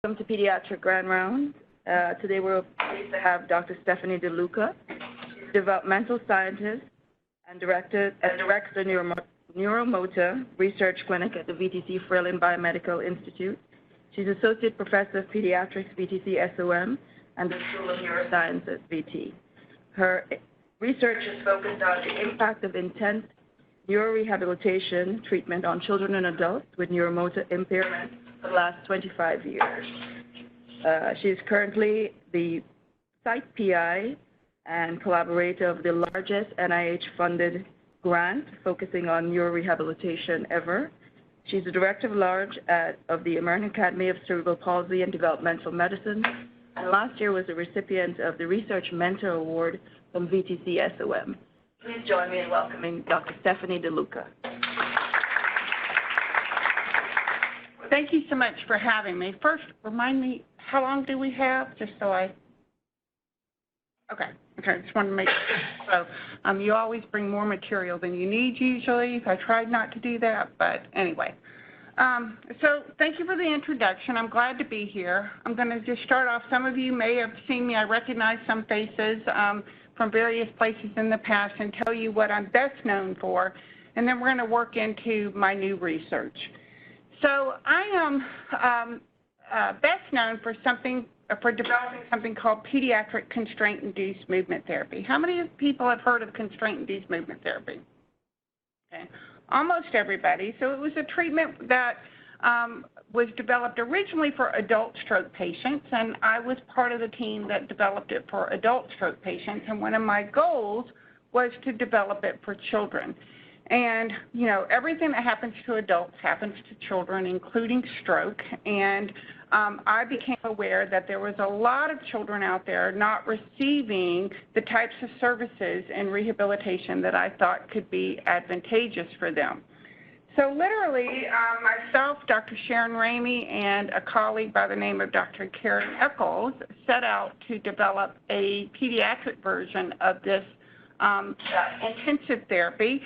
Welcome to Pediatric Grand Rounds. Today we're pleased to have Dr. Stephanie Deluca, developmental scientist and directs the Neuromotor Research Clinic at the VTC Fralin Biomedical Institute. She's Associate Professor of Pediatrics, VTC SOM, and the School of Neuroscience at VT. Her research is focused on the impact of intense neurorehabilitation treatment on children and adults with neuromotor impairment for the last 25 years. She is currently the site PI and collaborator of the largest NIH-funded grant focusing on neurorehabilitation ever. She's the Director-at-Large of the American Academy of Cerebral Palsy and Developmental Medicine, and last year was a recipient of the Research Mentor Award from VTC SOM. Please join me in welcoming Dr. Stephanie Deluca. Thank you so much for having me. First, remind me, how long do we have, just so I... Okay, just wanted to make sure. So you always bring more material than you need usually. I tried not to do that, but anyway. So thank you for the introduction. I'm glad to be here. I'm going to just start off. Some of you may have seen me. I recognize some faces from various places in the past and tell you what I'm best known for, and then we're going to work into my new research. So I am best known for developing something called pediatric constraint-induced movement therapy. How many people have heard of constraint-induced movement therapy? Okay, almost everybody. So it was a treatment that was developed originally for adult stroke patients, and I was part of the team that developed it for adult stroke patients, and one of my goals was to develop it for children. And, you know, everything that happens to adults happens to children, including stroke. And I became aware that there was a lot of children out there not receiving the types of services and rehabilitation that I thought could be advantageous for them. So literally, myself, Dr. Sharon Ramey, and a colleague by the name of Dr. Karen Eccles set out to develop a pediatric version of this intensive therapy.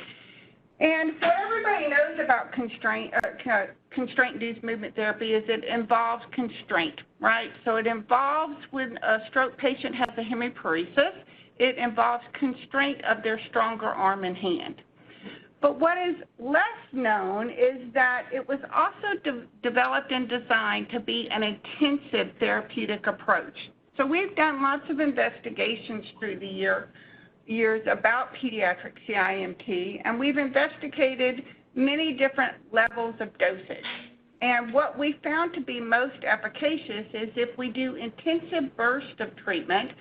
And what everybody knows about constraint-induced movement therapy is it involves constraint, right? So it involves when a stroke patient has a hemiparesis, it involves constraint of their stronger arm and hand. But what is less known is that it was also developed and designed to be an intensive therapeutic approach. So we've done lots of investigations through the years about pediatric CIMT, and we've investigated many different levels of dosage. And what we found to be most efficacious is if we do intensive bursts of treatment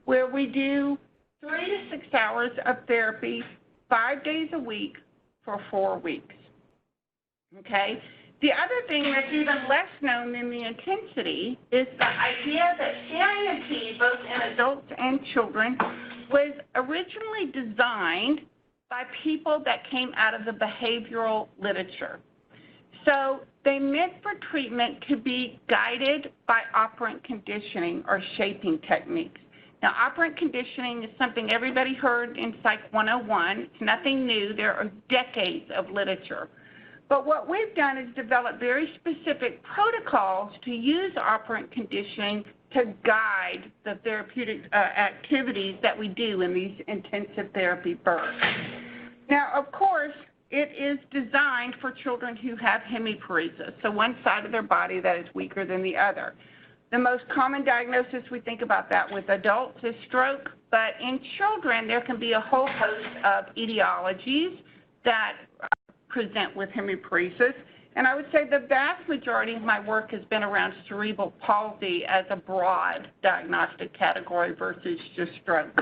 where we do 3 to 6 hours of therapy 5 days a week for 4 weeks. Okay? The other thing that's even less known than the intensity is the idea that CIMT, both in adults and children, was originally designed by people that came out of the behavioral literature. So they meant for treatment to be guided by operant conditioning or shaping techniques. Now, operant conditioning is something everybody heard in Psych 101. It's nothing new. There are decades of literature. But what we've done is develop very specific protocols to use operant conditioning to guide the therapeutic activities that we do in these intensive therapy bursts. Now, of course, it is designed for children who have hemiparesis, so one side of their body that is weaker than the other. The most common diagnosis we think about that with adults is stroke, but in children there can be a whole host of etiologies that present with hemiparesis. And I would say the vast majority of my work has been around cerebral palsy as a broad diagnostic category versus just stroke.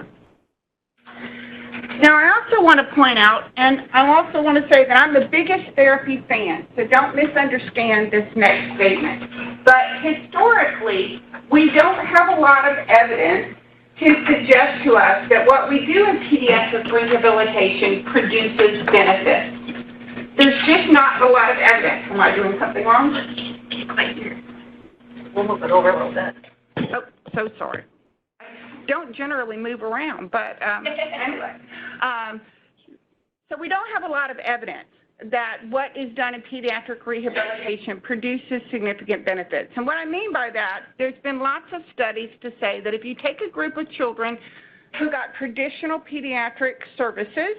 Now, I also want to point out, and I also want to say that I'm the biggest therapy fan, so don't misunderstand this next statement. But historically, we don't have a lot of evidence to suggest to us that what we do in pediatric rehabilitation produces benefits. There's just not a lot of evidence. Am I doing something wrong? Right here. We'll move it over a little bit. Oh, so sorry. I don't generally move around, but anyway. So we don't have a lot of evidence. that what is done in pediatric rehabilitation produces significant benefits. And what I mean by that, there's been lots of studies to say that if you take a group of children who got traditional pediatric services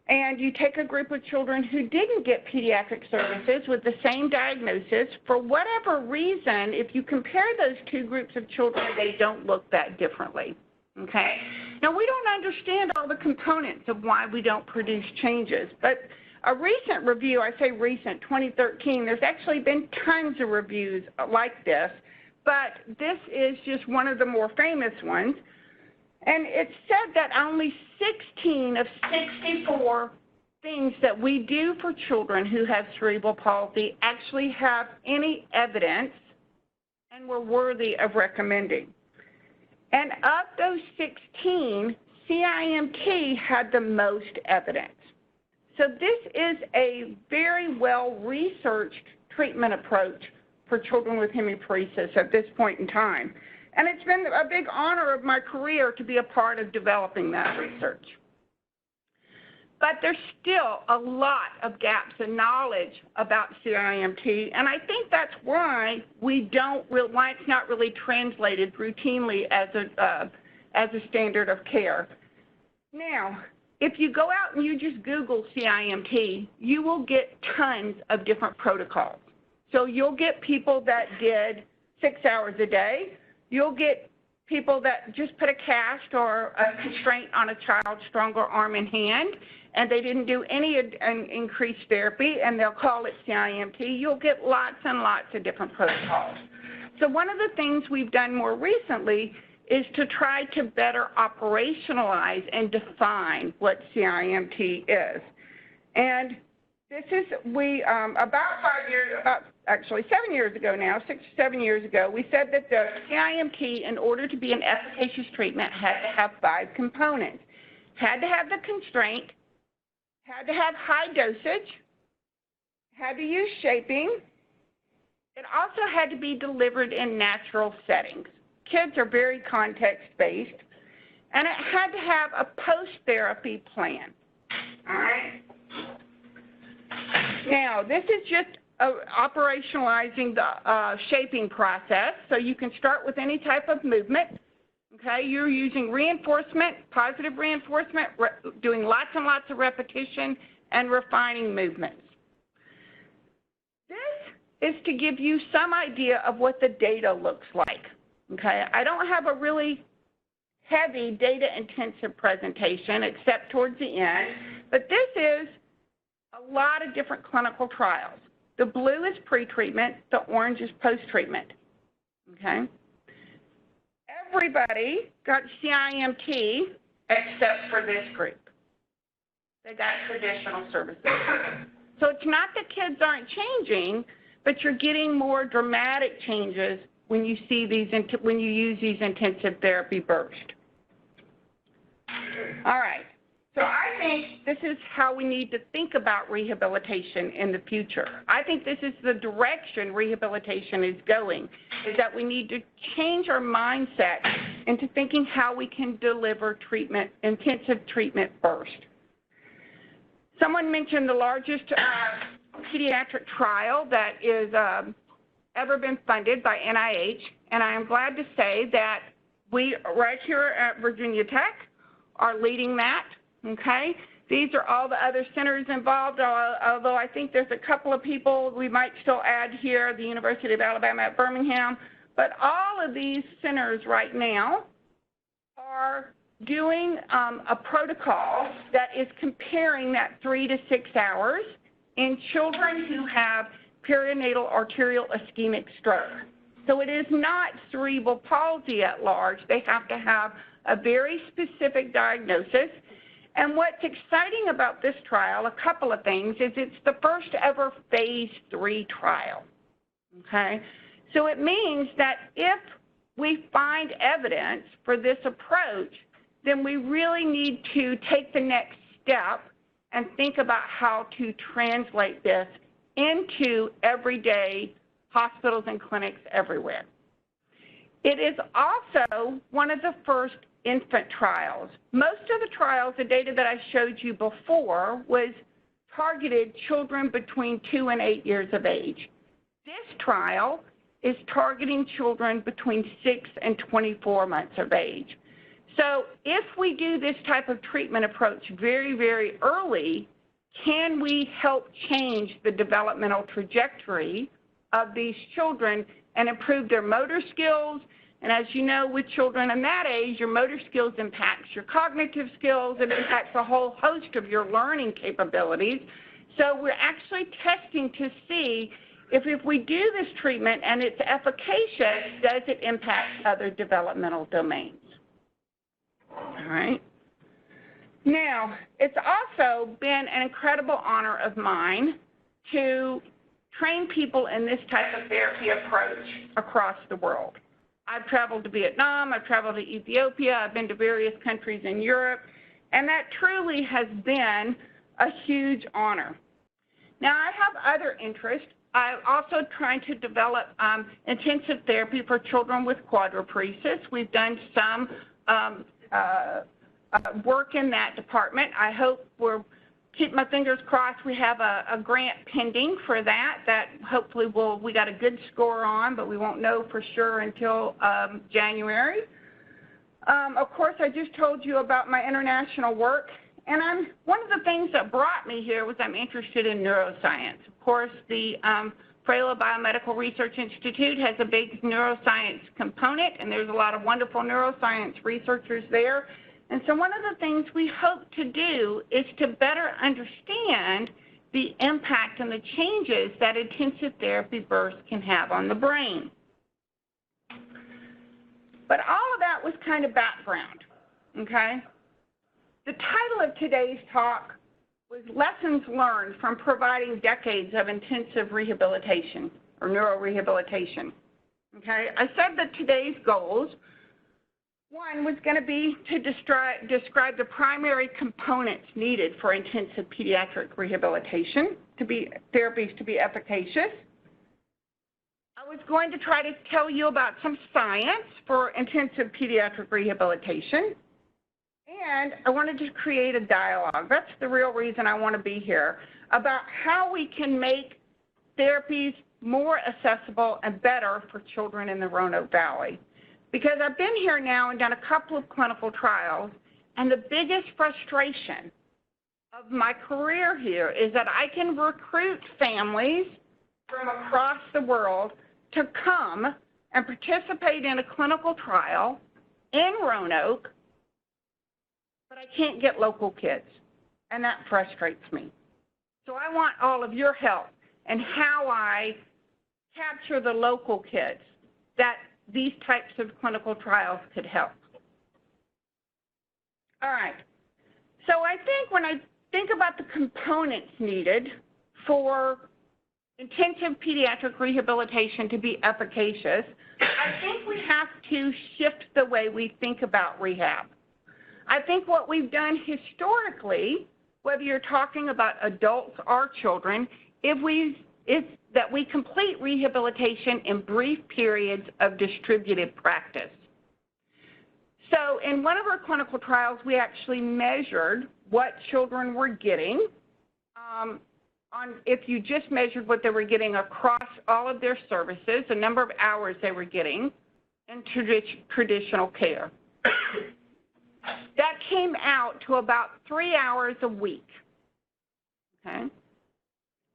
and you take a group of children who didn't get pediatric services with the same diagnosis, for whatever reason, if you compare those two groups of children, they don't look that differently, okay? Now, we don't understand all the components of why we don't produce changes, but a recent review, I say recent, 2013, there's actually been tons of reviews like this, but this is just one of the more famous ones. And it said that only 16 of 64 things that we do for children who have cerebral palsy actually have any evidence and were worthy of recommending. And of those 16, CIMT had the most evidence. So this is a very well-researched treatment approach for children with hemiparesis at this point in time. And it's been a big honor of my career to be a part of developing that research. But there's still a lot of gaps in knowledge about CIMT, and I think that's why why it's not really translated routinely as a standard of care. Now, if you go out and you just Google CIMT, you will get tons of different protocols. So you'll get people that did 6 hours a day. You'll get people that just put a cast or a constraint on a child's stronger arm and hand, and they didn't do any increased therapy, and they'll call it CIMT. You'll get lots and lots of different protocols. So one of the things we've done more recently is to try to better operationalize and define what CIMT is. And this is, actually 7 years ago now, 6 or 7 years ago, we said that the CIMT, in order to be an efficacious treatment, had to have 5 components. Had to have the constraint, had to have high dosage, had to use shaping. It also had to be delivered in natural settings. Kids are very context-based, and it had to have a post-therapy plan, all right? Now, this is just operationalizing the shaping process, so you can start with any type of movement, okay? You're using reinforcement, positive reinforcement, doing lots and lots of repetition, and refining movements. This is to give you some idea of what the data looks like, okay? I don't have a really heavy data-intensive presentation except towards the end, but this is a lot of different clinical trials. The blue is pre-treatment, the orange is post-treatment, okay? Everybody got CIMT except for this group. They got traditional services. So it's not that kids aren't changing, but you're getting more dramatic changes when you see these, when you use these intensive therapy bursts. All right. So I think this is how we need to think about rehabilitation in the future. I think this is the direction rehabilitation is going, is that we need to change our mindset into thinking how we can deliver treatment, intensive treatment first. Someone mentioned the largest pediatric trial that is ever been funded by NIH, and I am glad to say that we, right here at Virginia Tech, are leading that. Okay, these are all the other centers involved, although I think there's a couple of people we might still add here, the University of Alabama at Birmingham, but all of these centers right now are doing a protocol that is comparing that 3 to 6 hours in children who have perinatal arterial ischemic stroke. So it is not cerebral palsy at large. They have to have a very specific diagnosis. And what's exciting about this trial, a couple of things, is it's the first ever phase 3 trial, okay? So it means that if we find evidence for this approach, then we really need to take the next step and think about how to translate this into everyday hospitals and clinics everywhere. It is also one of the first infant trials. Most of the trials, the data that I showed you before, was targeted children between 2 and 8 years of age. This trial is targeting children between 6 and 24 months of age. So if we do this type of treatment approach very, very early, can we help change the developmental trajectory of these children and improve their motor skills? And as you know, with children in that age, your motor skills impacts your cognitive skills. It impacts a whole host of your learning capabilities. So we're actually testing to see if we do this treatment and it's efficacious, does it impact other developmental domains? All right. Now, it's also been an incredible honor of mine to train people in this type of therapy approach across the world. I've traveled to Vietnam, I've traveled to Ethiopia, I've been to various countries in Europe, and that truly has been a huge honor. Now, I have other interests. I'm also trying to develop intensive therapy for children with quadriparesis. We've done some work in that department. I hope keep my fingers crossed, we have a grant pending for that hopefully we got a good score on, but we won't know for sure until January. Of course, I just told you about my international work, and one of the things that brought me here was I'm interested in neuroscience. Of course, the Fralin Biomedical Research Institute has a big neuroscience component, and there's a lot of wonderful neuroscience researchers there. And so one of the things we hope to do is to better understand the impact and the changes that intensive therapy bursts can have on the brain. But all of that was kind of background, okay? The title of today's talk was Lessons Learned from Providing Decades of Intensive Rehabilitation or Neurorehabilitation, okay? I said that today's goals, one was going to be to describe the primary components needed for intensive pediatric rehabilitation therapies to be efficacious. I was going to try to tell you about some science for intensive pediatric rehabilitation. And I wanted to create a dialogue. That's the real reason I want to be here, about how we can make therapies more accessible and better for children in the Roanoke Valley. Because I've been here now and done a couple of clinical trials, and the biggest frustration of my career here is that I can recruit families from across the world to come and participate in a clinical trial in Roanoke, but I can't get local kids, and that frustrates me. So I want all of your help in how I capture the local kids that these types of clinical trials could help. All right, so I think when I think about the components needed for intensive pediatric rehabilitation to be efficacious, I think we have to shift the way we think about rehab. I think what we've done historically, whether you're talking about adults or children, is that we complete rehabilitation in brief periods of distributed practice. So in one of our clinical trials, we actually measured what children were getting if you just measured what they were getting across all of their services, the number of hours they were getting in traditional care. That came out to about 3 hours a week, okay?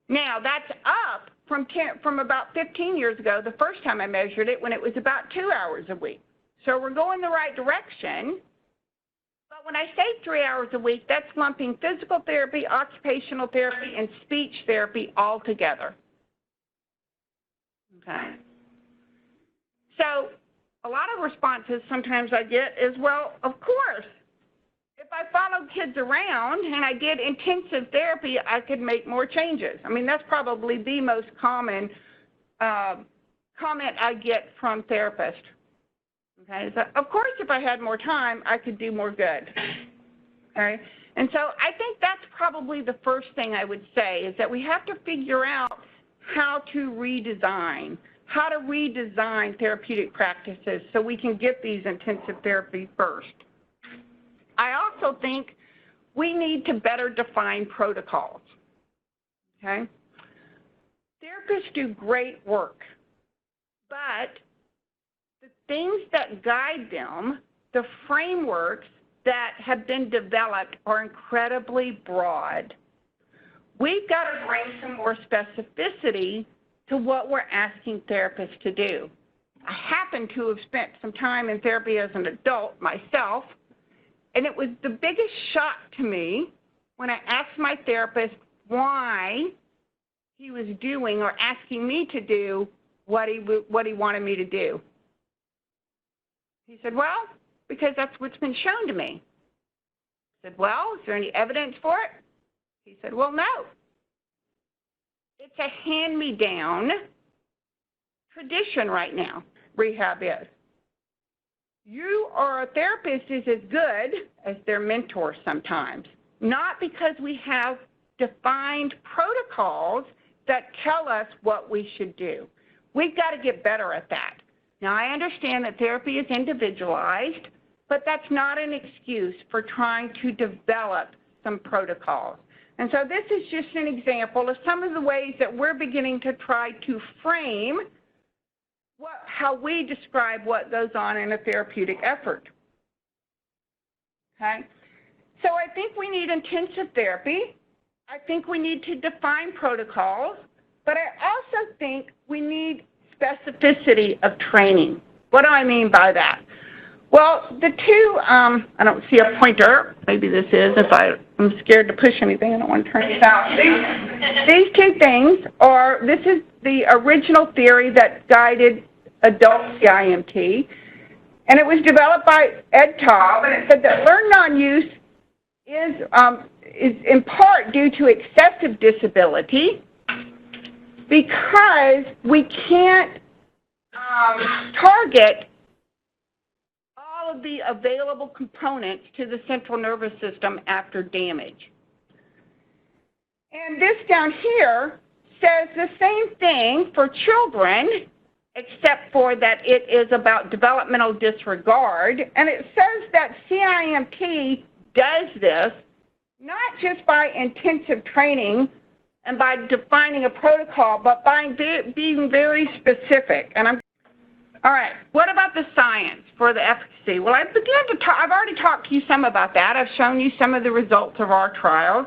Now, that's up from about 15 years ago, the first time I measured it, when it was about 2 hours a week. So we're going the right direction. But when I say 3 hours a week, that's lumping physical therapy, occupational therapy, and speech therapy all together. Okay. So a lot of responses sometimes I get is, well, of course, if I follow kids around and I did intensive therapy, I could make more changes. I mean, that's probably the most common comment I get from therapists. Okay, so of course, if I had more time, I could do more good. Okay, and so I think that's probably the first thing I would say, is that we have to figure out how to redesign therapeutic practices so we can get these intensive therapies first. I also think we need to better define protocols. okay? Therapists do great work, but the things that guide them, the frameworks that have been developed are incredibly broad. We've got to bring some more specificity to what we're asking therapists to do. I happen to have spent some time in therapy as an adult myself, and it was the biggest shock to me when I asked my therapist why he was doing or asking me to do what he wanted me to do. He said, well, because that's what's been shown to me. I said, well, is there any evidence for it? He said, well, no. It's a hand-me-down tradition right now, rehab is. You or a therapist is as good as their mentor sometimes, not because we have defined protocols that tell us what we should do. We've got to get better at that. Now, I understand that therapy is individualized, but that's not an excuse for trying to develop some protocols. And so this is just an example of some of the ways that we're beginning to try to frame how we describe what goes on in a therapeutic effort. Okay? So I think we need intensive therapy. I think we need to define protocols, but I also think we need specificity of training. What do I mean by that? Well, the two, I don't see a pointer. Maybe this is, if I'm scared to push anything. I don't want to turn this out. These two things are, this is the original theory that guided adult CIMT, and it was developed by Ed Taub, and it said that learned non-use is in part due to excessive disability because we can't target all of the available components to the central nervous system after damage. And this down here says the same thing for children, except for that it is about developmental disregard. And it says that CIMT does this not just by intensive training and by defining a protocol, but by being very specific. And all right, what about the science for the efficacy? Well, I've already talked to you some about that. I've shown you some of the results of our trials.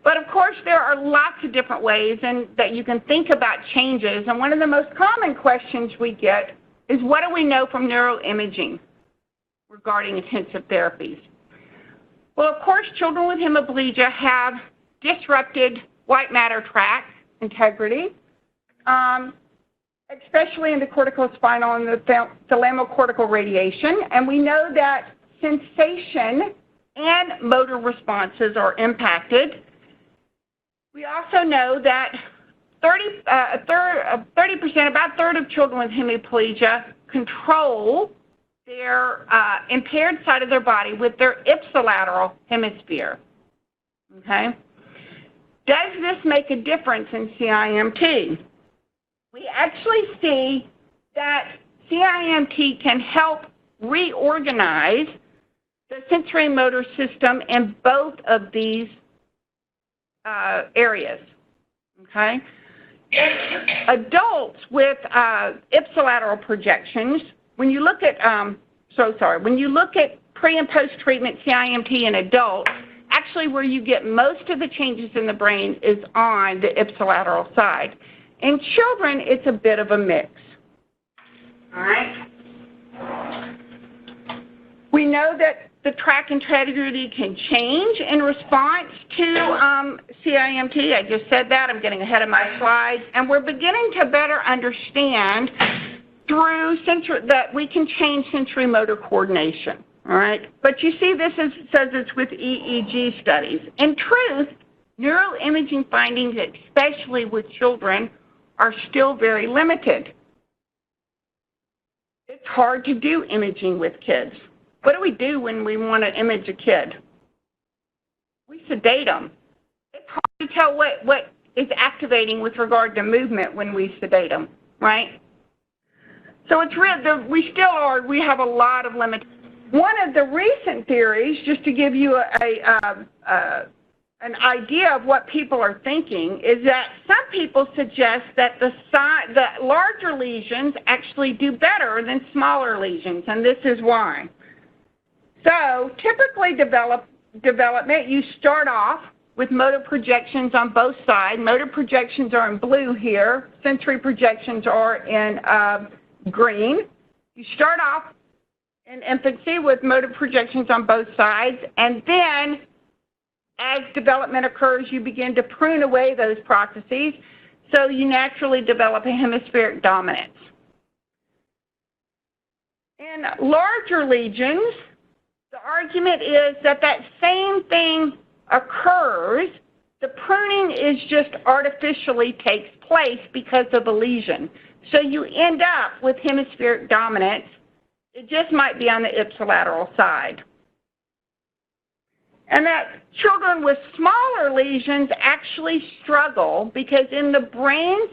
But of course, there are lots of different ways that you can think about changes. And one of the most common questions we get is, what do we know from neuroimaging regarding intensive therapies? Well, of course, children with hemiplegia have disrupted white matter tract integrity, especially in the corticospinal and the thalamocortical radiation. And we know that sensation and motor responses are impacted. We also know that 30%, about a third of children with hemiplegia control their impaired side of their body with their ipsilateral hemisphere. Okay? Does this make a difference in CIMT? We actually see that CIMT can help reorganize the sensory motor system in both of these areas, okay? Adults with ipsilateral projections, when you look at, when you look at pre and post-treatment CIMT in adults, actually where you get most of the changes in the brain is on the ipsilateral side. In children, it's a bit of a mix, all right? We know that the tract integrity can change in response to CIMT. I just said that. I'm getting ahead of my slides. And we're beginning to better understand through that we can change sensory motor coordination, all right? But you see, this says it's with EEG studies. In truth, neuroimaging findings, especially with children, are still very limited. It's hard to do imaging with kids. What do we do when we want to image a kid? We sedate them. It's hard to tell what is activating with regard to movement when we sedate them, right? So it's real. We have a lot of limitations. One of the recent theories, just to give you a an idea of what people are thinking is that some people suggest that the larger lesions actually do better than smaller lesions, and this is why. So typically development, you start off with motor projections on both sides. Motor projections are in blue here. Sensory projections are in green. You start off in infancy with motor projections on both sides, and then as development occurs, you begin to prune away those processes, so you naturally develop a hemispheric dominance. In larger lesions, the argument is that that same thing occurs. The pruning is just artificially takes place because of the lesion. So you end up with hemispheric dominance. It just might be on the ipsilateral side. And that children with smaller lesions actually struggle because in the brain's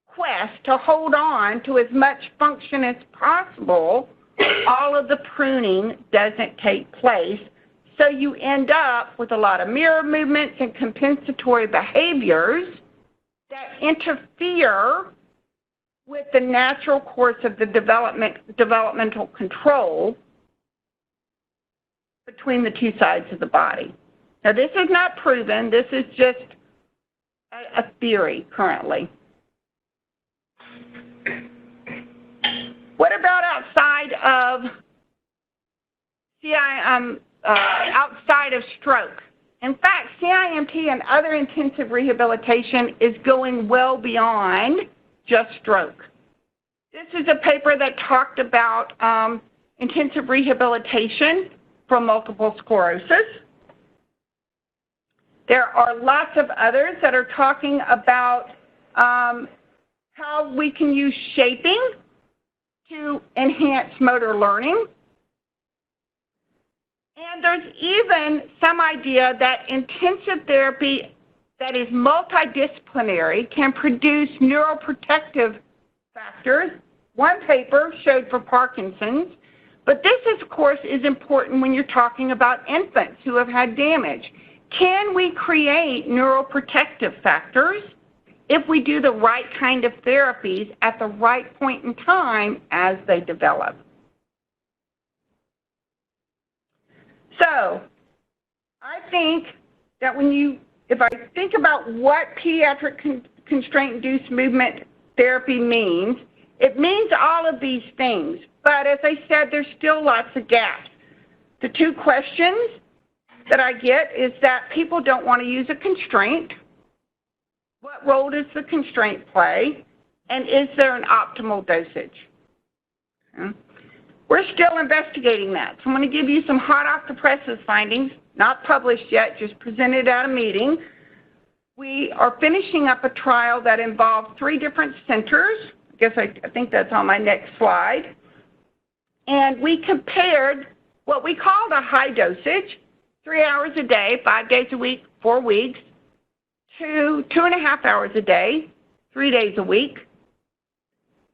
quest to hold on to as much function as possible, all of the pruning doesn't take place. So you end up with a lot of mirror movements and compensatory behaviors that interfere with the natural course of the developmental control between the two sides of the body. Now, this is not proven. This is just a theory currently. What about outside of stroke? In fact, CIMT and other intensive rehabilitation is going well beyond just stroke. This is a paper that talked about intensive rehabilitation for multiple sclerosis. There are lots of others that are talking about how we can use shaping to enhance motor learning. And there's even some idea that intensive therapy that is multidisciplinary can produce neuroprotective factors. One paper showed for Parkinson's, but this, of course, is important when you're talking about infants who have had damage. Can we create neuroprotective factors if we do the right kind of therapies at the right point in time as they develop? So I think that if I think about what pediatric constraint-induced movement therapy means, it means all of these things. But as I said, there's still lots of gaps. The two questions that I get is that people don't want to use a constraint. What role does the constraint play? And is there an optimal dosage? Okay. We're still investigating that. So I'm going to give you some hot off the presses findings, not published yet, just presented at a meeting. We are finishing up a trial that involved 3 different centers. I think that's on my next slide. And we compared what we called a high dosage, 3 hours a day, 5 days a week, 4 weeks, to 2.5 hours a day, 3 days a week.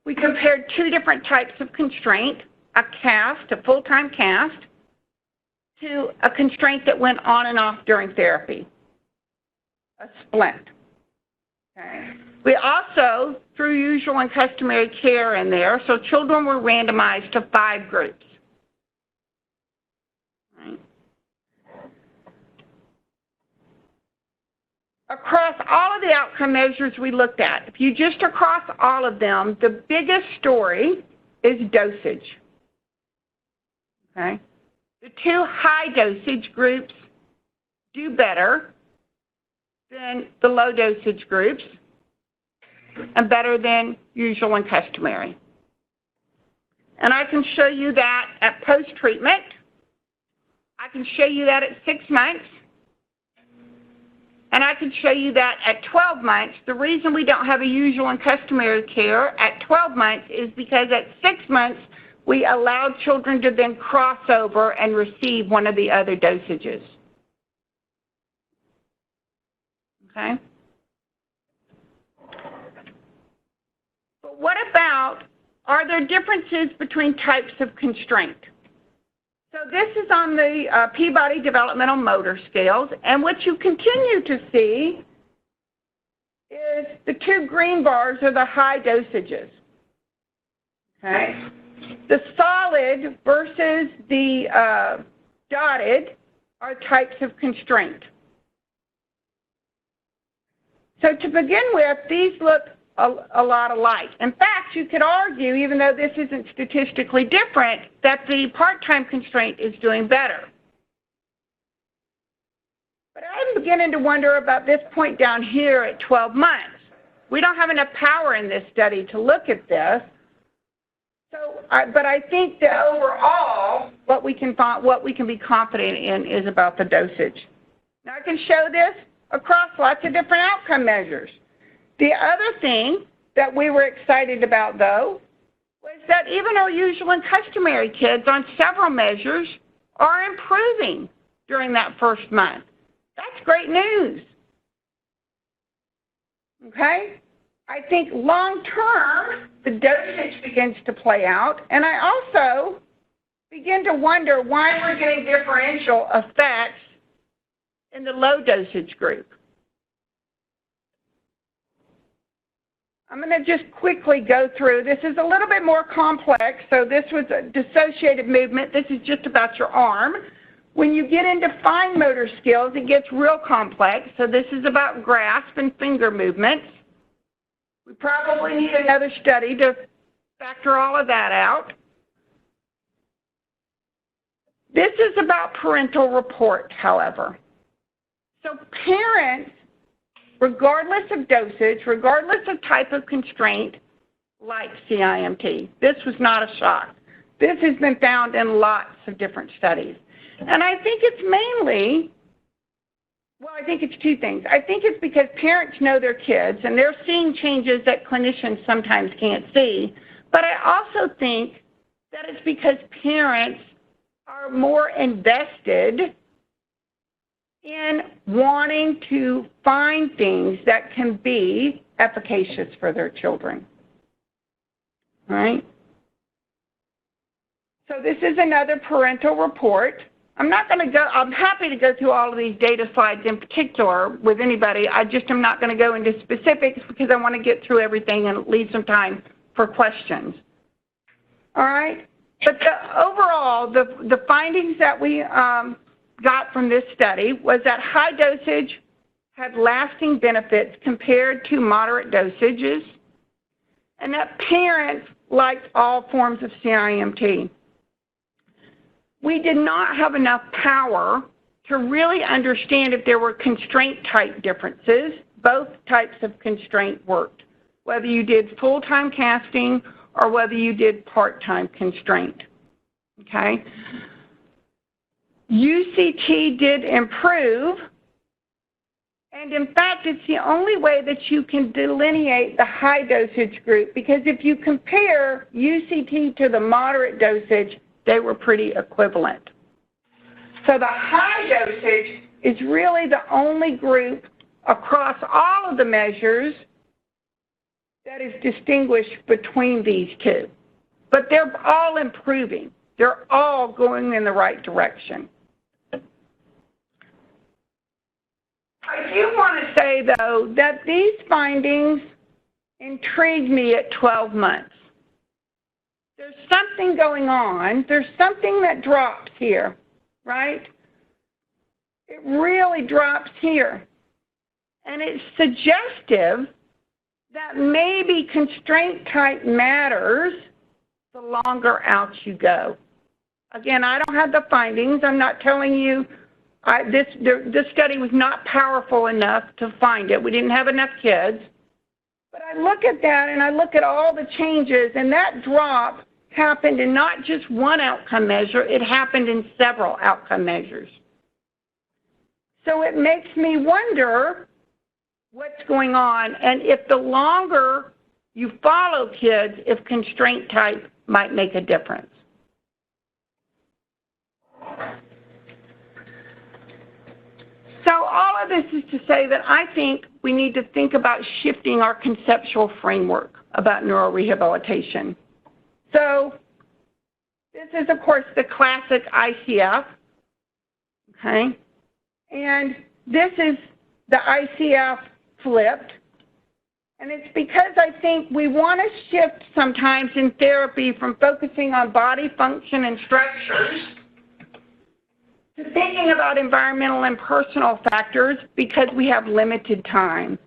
We compared 2 different types of constraint, a cast, a full-time cast, to a constraint that went on and off during therapy, a splint. Okay. We also threw usual and customary care in there, so children were randomized to 5 groups. Right. Across all of the outcome measures we looked at, if you just across all of them, the biggest story is dosage. Okay. The 2 high dosage groups do better than the low dosage groups and better than usual and customary. And I can show you that at post-treatment. I can show you that at 6 months. And I can show you that at 12 months. The reason we don't have a usual and customary care at 12 months is because at 6 months, we allowed children to then cross over and receive one of the other dosages. Okay? But what about, are there differences between types of constraint? So this is on the Peabody Developmental Motor Scales, and what you continue to see is the two green bars are the high dosages. Okay? The solid versus the dotted are types of constraint. So to begin with, these look a lot alike. In fact, you could argue, even though this isn't statistically different, that the part-time constraint is doing better. But I'm beginning to wonder about this point down here at 12 months. We don't have enough power in this study to look at this. So, but I think that overall, what we can be confident in is about the dosage. Now, I can show this across lots of different outcome measures. The other thing that we were excited about, though, was that even our usual and customary kids on several measures are improving during that first month. That's great news. Okay? I think long-term, the dosage begins to play out, and I also begin to wonder why we're getting differential effects in the low dosage group. I'm going to just quickly go through. This is a little bit more complex. So this was a dissociative movement. This is just about your arm. When you get into fine motor skills, it gets real complex. So this is about grasp and finger movements. We probably need another study to factor all of that out. This is about parental report, however. So parents, regardless of dosage, regardless of type of constraint, like CIMT. This was not a shock. This has been found in lots of different studies. And I think it's mainly, well, I think it's two things. I think it's because parents know their kids and they're seeing changes that clinicians sometimes can't see. But I also think that it's because parents are more invested in wanting to find things that can be efficacious for their children. All right? So this is another parental report. I'm happy to go through all of these data slides in particular with anybody. I just am not going to go into specifics because I want to get through everything and leave some time for questions. All right? But overall, the findings that we got from this study was that high dosage had lasting benefits compared to moderate dosages, and that parents liked all forms of CIMT. We did not have enough power to really understand if there were constraint type differences. Both types of constraint worked, whether you did full-time casting or whether you did part-time constraint. Okay? UCT did improve, and in fact, it's the only way that you can delineate the high dosage group, because if you compare UCT to the moderate dosage, they were pretty equivalent. So the high dosage is really the only group across all of the measures that is distinguished between these two. But they're all improving. They're all going in the right direction. I do want to say, though, that these findings intrigued me at 12 months. There's something going on. There's something that drops here, right? It really drops here. And it's suggestive that maybe constraint type matters the longer out you go. Again, I don't have the findings. I'm not telling you this study was not powerful enough to find it. We didn't have enough kids. But I look at that and I look at all the changes, and that drop happened in not just one outcome measure, it happened in several outcome measures. So it makes me wonder what's going on, and if the longer you follow kids, if constraint type might make a difference. So all of this is to say that I think we need to think about shifting our conceptual framework about neurorehabilitation. So This is, of course, the classic ICF, okay? And this is the ICF flipped. And it's because I think we want to shift sometimes in therapy from focusing on body function and structures to thinking about environmental and personal factors because we have limited time.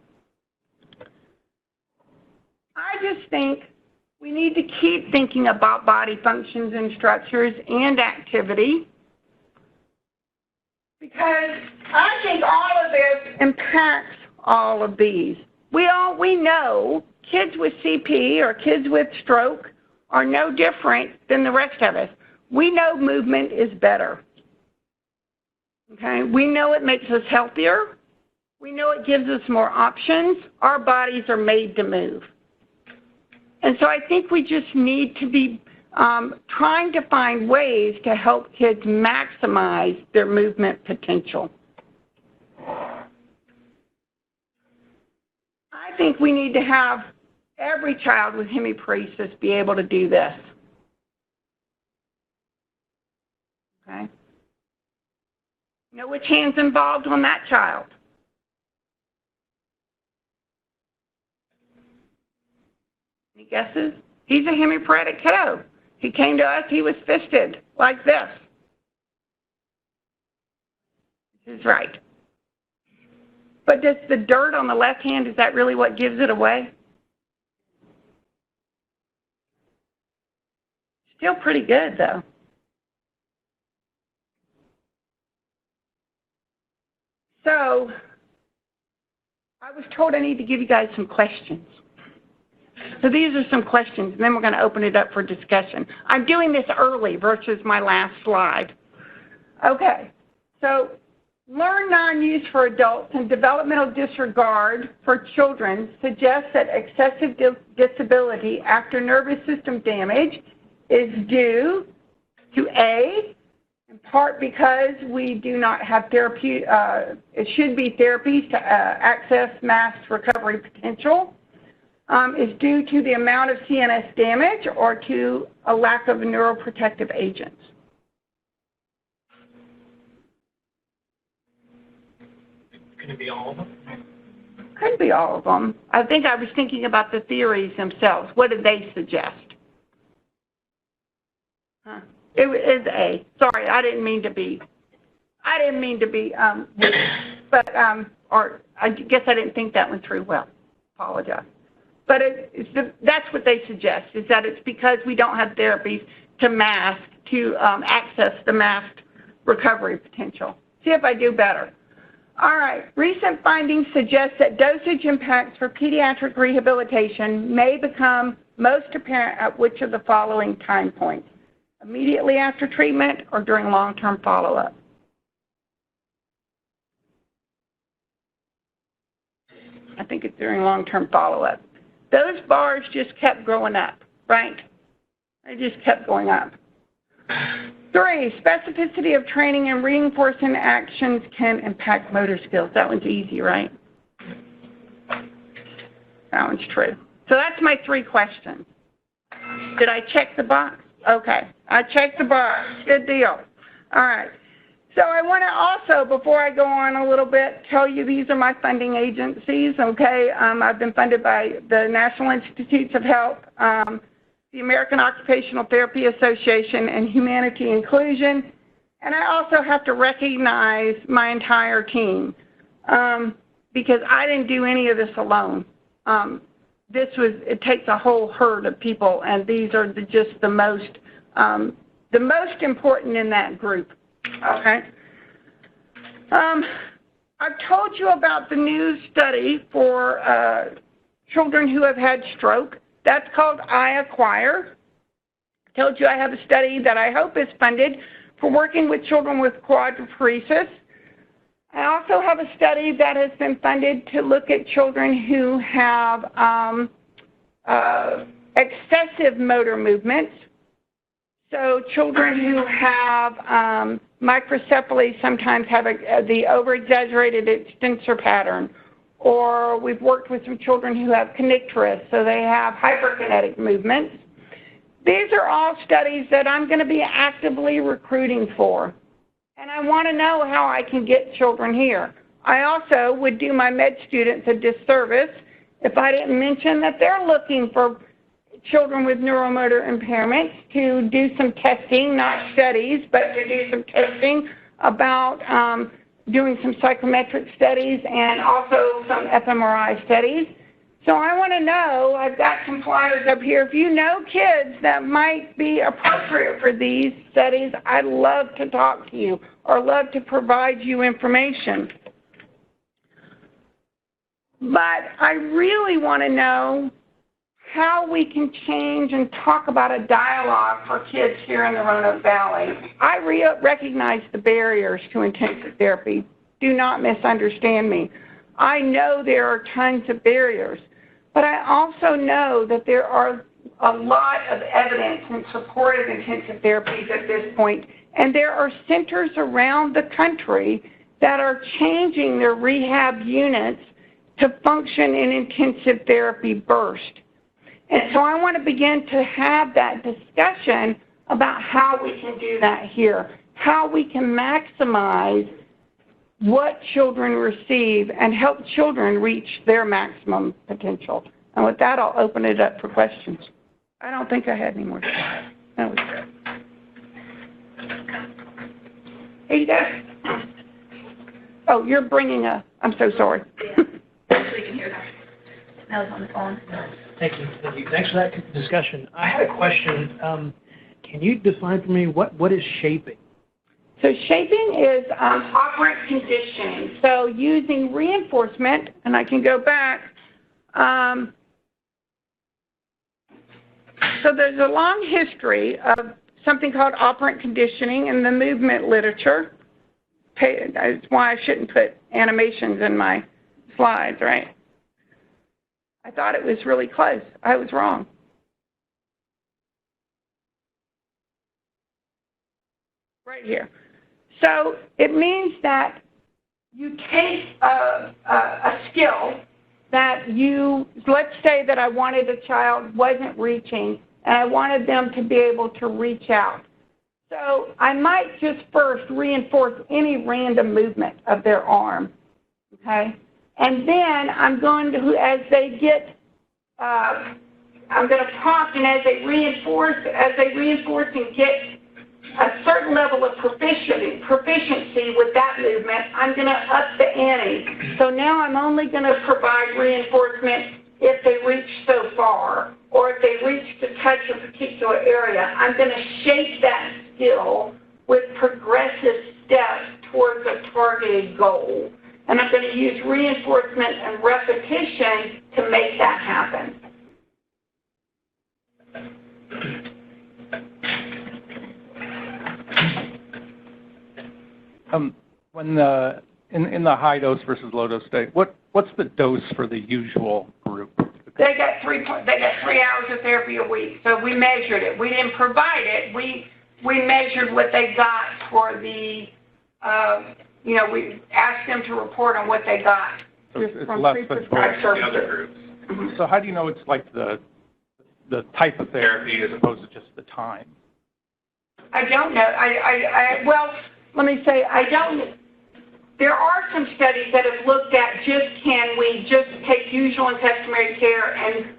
I just think we need to keep thinking about body functions and structures and activity because I think all of this impacts all of these. We know kids with CP or kids with stroke are no different than the rest of us. We know movement is better. Okay? We know it makes us healthier. We know it gives us more options. Our bodies are made to move. And so I think we just need to be trying to find ways to help kids maximize their movement potential. I think we need to have every child with hemiparesis be able to do this. Okay? You know which hand's involved on that child? Any guesses? He's a hemiparetic kiddo. He came to us, he was fisted like this. This is right. But does the dirt on the left hand, is that really what gives it away? Still pretty good, though. So I was told I need to give you guys some questions. So these are some questions, and then we're going to open it up for discussion. I'm doing this early versus my last slide. Okay, so learn non-use for adults and developmental disregard for children suggests that excessive disability after nervous system damage is due to A, in part because we do not have therapy, it should be therapies to access mass recovery potential, is due to the amount of CNS damage or to a lack of neuroprotective agents. Could it be all of them? Could be all of them. I think I was thinking about the theories themselves. What did they suggest? Huh. It is A. Sorry, I didn't mean to be, or I guess I didn't think that one through well. Apologize. But that's what they suggest, is that it's because we don't have therapies to access the masked recovery potential. See if I do better. All right, recent findings suggest that dosage impacts for pediatric rehabilitation may become most apparent at which of the following time points: immediately after treatment or during long-term follow-up. I think it's during long-term follow-up. Those bars just kept growing up, right? They just kept going up. 3, specificity of training and reinforcement actions can impact motor skills. That one's easy, right? That one's true. So that's my 3 questions. Did I check the box? Okay, I checked the box. Good deal. All right. So I want to also, before I go on a little bit, tell you these are my funding agencies, okay? I've been funded by the National Institutes of Health, the American Occupational Therapy Association, and Humanity Inclusion. And I also have to recognize my entire team because I didn't do any of this alone. It takes a whole herd of people, and these are just the most important in that group, okay? I've told you about the new study for children who have had stroke. That's called I Acquire. I told you I have a study that I hope is funded for working with children with quadriparesis. I also have a study that has been funded to look at children who have excessive motor movements. So children who have microcephaly sometimes have the over-exaggerated extensor pattern. Or we've worked with some children who have connectoris, so they have hyperkinetic movements. these are all studies that I'm going to be actively recruiting for. And I want to know how I can get children here. I also would do my med students a disservice if I didn't mention that they're looking for children with neuromotor impairments to do some testing, not studies, but to do some testing about doing some psychometric studies and also some fMRI studies. So I want to know, I've got some flyers up here. If you know kids that might be appropriate for these studies, I'd love to talk to you or love to provide you information. But I really want to know how we can change and talk about a dialogue for kids here in the Roanoke Valley. I recognize the barriers to intensive therapy. Do not misunderstand me. I know there are tons of barriers, but I also know that there are a lot of evidence in support of intensive therapies at this point, and there are centers around the country that are changing their rehab units to function in intensive therapy burst. And so I want to begin to have that discussion about how we can do that here, how we can maximize what children receive and help children reach their maximum potential. And with that, I'll open it up for questions. I don't think I had any more slides. That was good. Ada? Oh, you're bringing a, I'm so sorry. Actually, you can hear that. That was on the phone. Thank you. Thank you. Thanks for that discussion. I had a question. Can you define for me what is shaping? So shaping is operant conditioning. So using reinforcement, and I can go back. So there's a long history of something called operant conditioning in the movement literature. That's why I shouldn't put animations in my slides, right? I thought it was really close. I was wrong. Right here. So it means that you take a skill that you, let's say that I wanted a child wasn't reaching and I wanted them to be able to reach out. So I might just first reinforce any random movement of their arm, okay? And then I'm going to, as they get, I'm going to prompt, and as they reinforce and get a certain level of proficiency with that movement, I'm going to up the ante. So now I'm only going to provide reinforcement if they reach so far, or if they reach to touch a particular area. I'm going to shape that skill with progressive steps towards a targeted goal. And I'm going to use reinforcement and repetition to make that happen. When in the high dose versus low dose state, what's the dose for the usual group? They got 3 hours of therapy a week, so we measured it. We didn't provide it. We measured what they got for the. We asked them to report on what they got from pre-prescribed services. The other groups. Mm-hmm. So how do you know it's like the type of therapy as opposed to just the time? I don't know. Well, let me say, I don't. There are some studies that have looked at can we just take usual and customary care and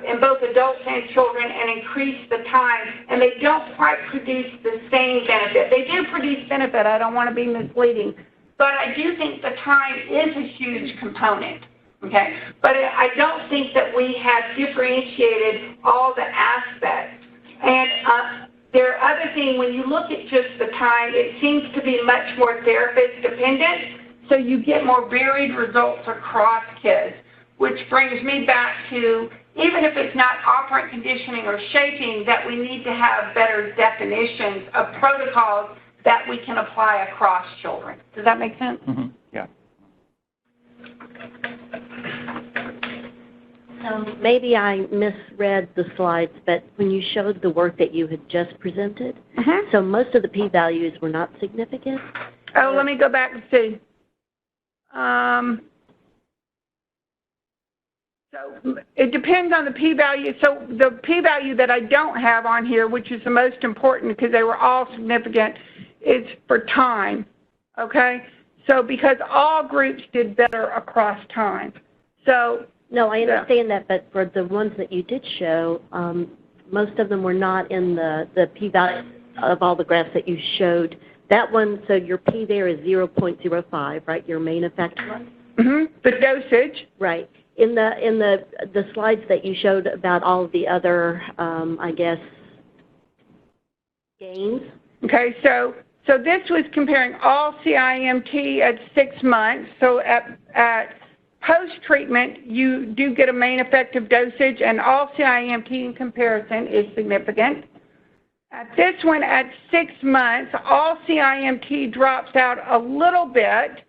in both adults and children and increase the time, and they don't quite produce the same benefit. They do produce benefit. I don't want to be misleading, but I do think the time is a huge component. Okay, but I don't think that we have differentiated all the aspects. And there are other things, when you look at just the time, it seems to be much more therapist dependent, so you get more varied results across kids, which brings me back to, even if it's not operant conditioning or shaping, that we need to have better definitions of protocols that we can apply across children. Does that make sense? Mm-hmm. Yeah. So maybe I misread the slides, but when you showed the work that you had just presented, so most of the p-values were not significant? Oh, let me go back and see. So it depends on the p-value. So the p-value that I don't have on here, which is the most important because they were all significant, is for time, okay? So because all groups did better across time. So no, I understand that, but for the ones that you did show, most of them were not in the p-value of all the graphs that you showed. That one, so your p there is 0.05, right? Your main effect one. The dosage. Right. In the slides that you showed about all of the other, I guess, gains. Okay, so this was comparing all CIMT at 6 months. So at post-treatment, you do get a main effective dosage, and all CIMT in comparison is significant. At this one, at 6 months, all CIMT drops out a little bit.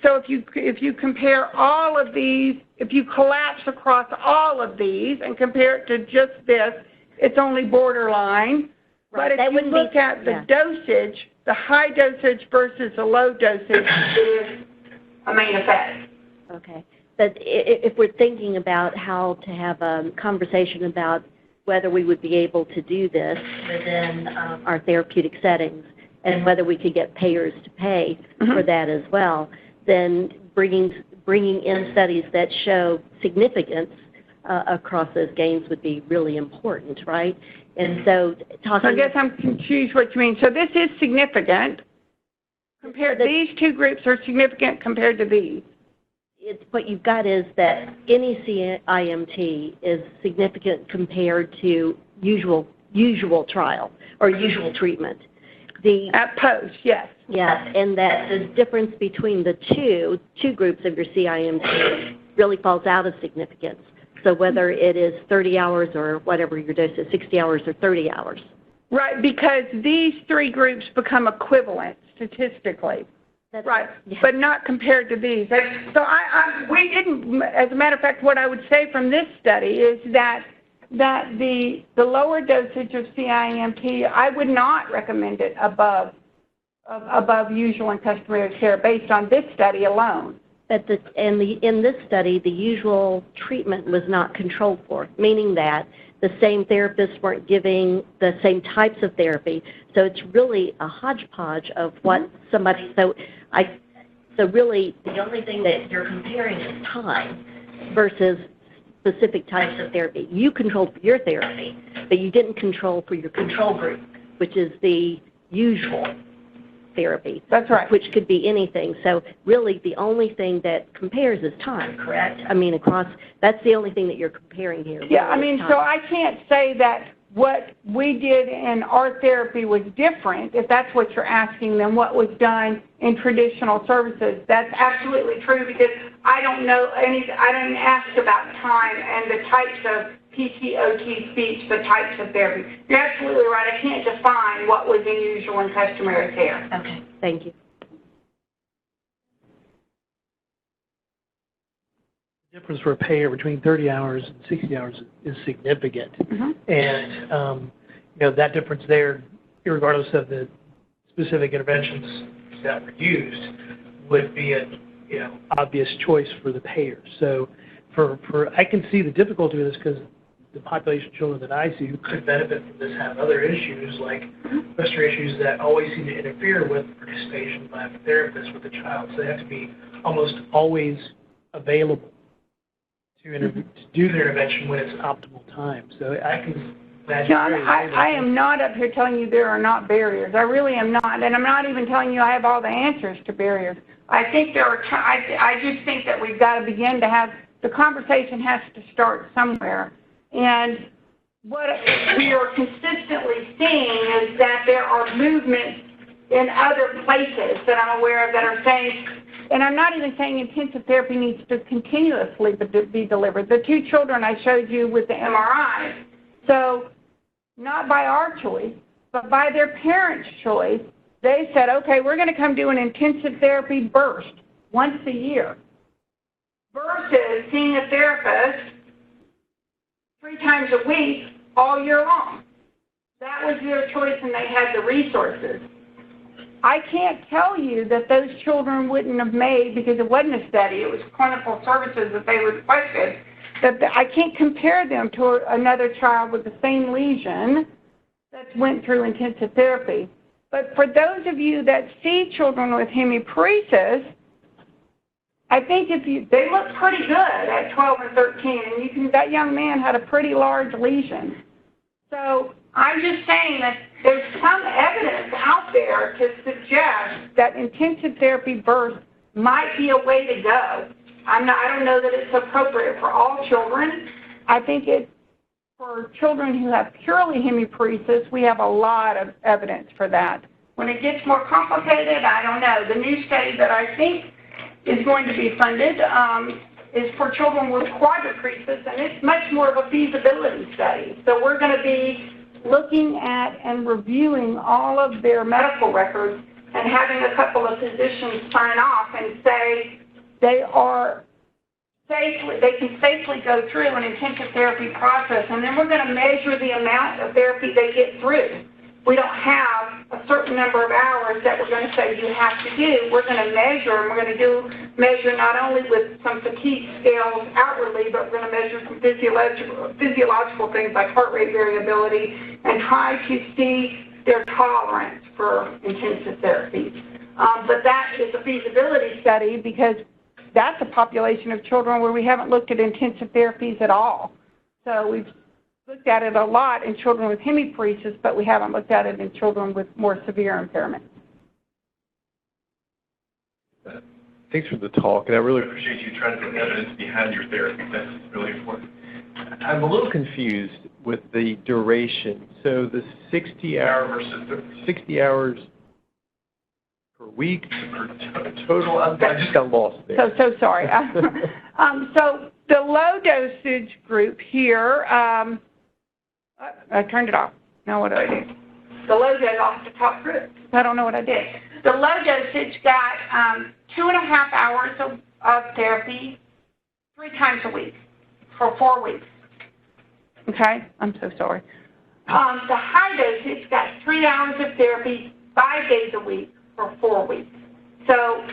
So if you compare all of these, if you collapse across all of these and compare it to just this, it's only borderline. Right. But if you look at the dosage, the high dosage versus the low dosage is a main effect. Okay. But if we're thinking about how to have a conversation about whether we would be able to do this within our therapeutic settings and whether we could get payers to pay for that as well, then bringing in studies that show significance across those gains would be really important, right? And so talking... I guess I'm confused what you mean. So this is significant. These two groups are significant compared to these. What you've got is that any CIMT is significant compared to usual trial or usual treatment. At post, yes. Yeah, and that the difference between the two groups of your CIMT really falls out of significance. So whether it is 30 hours or whatever your dose is, 60 hours or 30 hours. Right, because these three groups become equivalent statistically. That's right, but not compared to these. So we didn't, as a matter of fact, what I would say from this study is that the lower dosage of CIMT, I would not recommend it above usual and customary care based on this study alone. But in this study, the usual treatment was not controlled for, meaning that the same therapists weren't giving the same types of therapy. So it's really a hodgepodge of what somebody, so really the only thing that you're comparing is time versus specific types of therapy. You controlled for your therapy, but you didn't control for your control group, which is the usual therapy. That's right. Which could be anything. So really the only thing that compares is time, correct? I mean, that's the only thing that you're comparing here. Yeah, I mean, so I can't say that what we did in our therapy was different, if that's what you're asking, than what was done in traditional services. That's absolutely true because I don't know I didn't ask about time and the types of PT, OT, speech, the types of therapy. You're absolutely right. I can't define what was in usual and customary care. Okay, thank you. The difference for a payer between 30 hours and 60 hours is significant. And, that difference there, regardless of the specific interventions that were used, would be an obvious choice for the payer. So I can see the difficulty with this because the population of children that I see who could benefit from this have other issues like respiratory issues that always seem to interfere with participation by a therapist with the child. So they have to be almost always available to do their intervention when it's optimal time. So I can imagine. John, I am not up here telling you there are not barriers. I really am not. And I'm not even telling you I have all the answers to barriers. I think I just think that we've got to begin to have, the conversation has to start somewhere. And what we are consistently seeing is that there are movements in other places that I'm aware of that are saying, and I'm not even saying intensive therapy needs to continuously be delivered. The two children I showed you with the MRI, so not by our choice, but by their parents' choice, they said, okay, we're going to come do an intensive therapy burst once a year versus seeing a therapist 3 times a week all year long. That was their choice and they had the resources. I can't tell you that those children wouldn't have made, because it wasn't a study, it was clinical services that they requested, I can't compare them to another child with the same lesion that went through intensive therapy. But for those of you that see children with hemiparesis, I think they look pretty good at 12 and 13, and that young man had a pretty large lesion. So I'm just saying that there's some evidence out there to suggest that intensive therapy birth might be a way to go. I don't know that it's appropriate for all children. I think for children who have purely hemiparesis, we have a lot of evidence for that. When it gets more complicated, I don't know. The new study that I think is going to be funded is for children with quadriparesis, and it's much more of a feasibility study. So we're going to be looking at and reviewing all of their medical records and having a couple of physicians sign off and say they can safely go through an intensive therapy process, and then we're going to measure the amount of therapy they get through. We don't have a certain number of hours that we're going to say you have to do. We're going to measure, and we're going to measure not only with some fatigue scales outwardly, but we're going to measure some physiological things like heart rate variability and try to see their tolerance for intensive therapy. But that is a feasibility study because that's a population of children where we haven't looked at intensive therapies at all. So we've looked at it a lot in children with hemiparesis, but we haven't looked at it in children with more severe impairment. Thanks for the talk, and I really appreciate you trying to put evidence behind your therapy. That's really important. I'm a little confused with the duration. So the 60-hour versus 60 hours per week per total, I just got lost there. So sorry. So the low dosage group here, I turned it off. Now what do I do? The low dose, I'll have to talk through it. I don't know what I did. The low dosage got 2.5 hours of therapy 3 times a week for 4 weeks. Okay? I'm so sorry. The high dosage got 3 hours of therapy 5 days a week for 4 weeks. So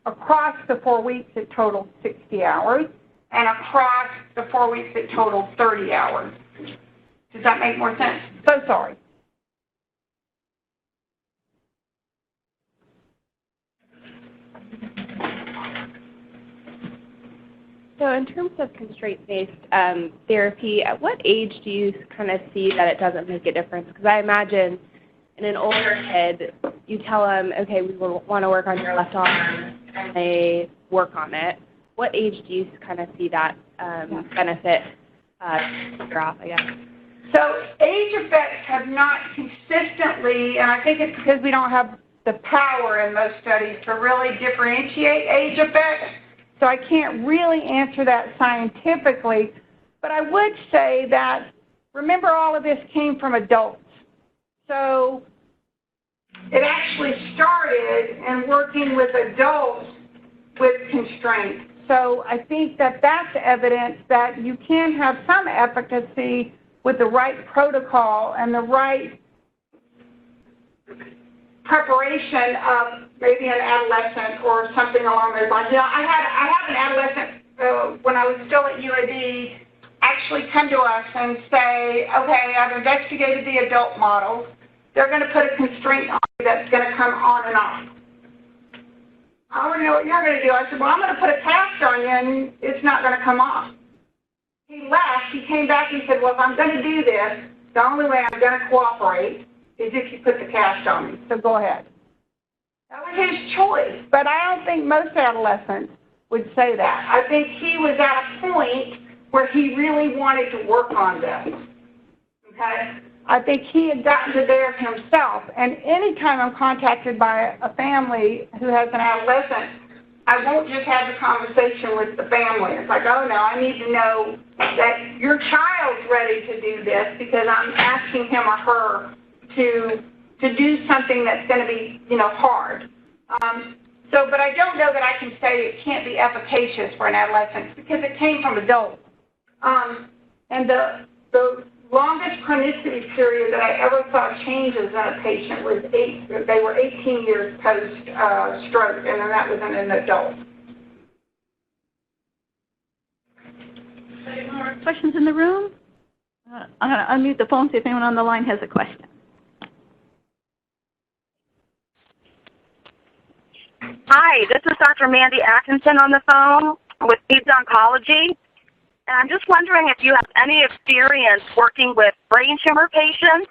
across the 4 weeks, it totaled 60 hours, and across the 4 weeks, it totaled 30 hours. Does that make more sense? So sorry. So in terms of constraint-based therapy, at what age do you kind of see that it doesn't make a difference? Because I imagine in an older kid, you tell them, okay, we want to work on your left arm, and they work on it. What age do you kind of see that benefit drop, I guess? So age effects have not consistently, and I think it's because we don't have the power in most studies to really differentiate age effects. So I can't really answer that scientifically, but I would say that, remember, all of this came from adults. So it actually started in working with adults with constraints. So I think that that's evidence that you can have some efficacy with the right protocol and the right preparation of maybe an adolescent or something along those lines. You know, I had an adolescent when I was still at UAB actually come to us and say, okay, I've investigated the adult models. They're going to put a constraint on you that's going to come on and off. I want to know what you're going to do. I said, well, I'm going to put a cast on you and it's not going to come off. He left. He came back. He said, well, if I'm going to do this, the only way I'm going to cooperate is if you put the cast on me. So go ahead. That was his choice. But I don't think most adolescents would say that. I think he was at a point where he really wanted to work on this. Okay? I think he had gotten to there himself. And anytime I'm contacted by a family who has an adolescent, I won't just have the conversation with the family. It's like, oh, no, I need to know that your child's ready to do this because I'm asking him or her to do something that's going to be, hard. But I don't know that I can say it can't be efficacious for an adolescent because it came from adults. And the longest chronicity period that I ever saw changes in a patient was they were 18 years post-stroke, and then that was in an adult. Any more questions in the room? I'm going to unmute the phone, see if anyone on the line has a question. Hi, this is Dr. Mandy Atkinson on the phone with Peds Oncology. And I'm just wondering if you have any experience working with brain tumor patients.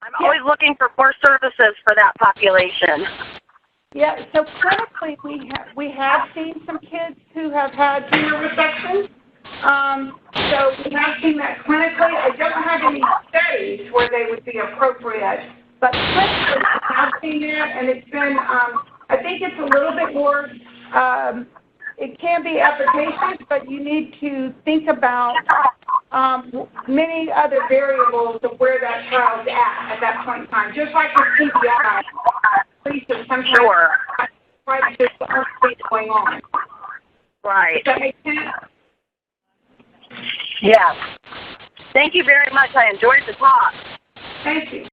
I'm always looking for more services for that population. Yeah, so clinically we have seen some kids who have had tumor resections. So we have seen that clinically. I don't have any studies where they would be appropriate, but clinically we have seen that, and it's been, I think it's a little bit more, it can be efficacious, but you need to think about many other variables of where that child's at that point in time. Just like with TBI, police have sometimes tried to just what's going on. Right. Does that make sense? Yes. Thank you very much. I enjoyed the talk. Thank you.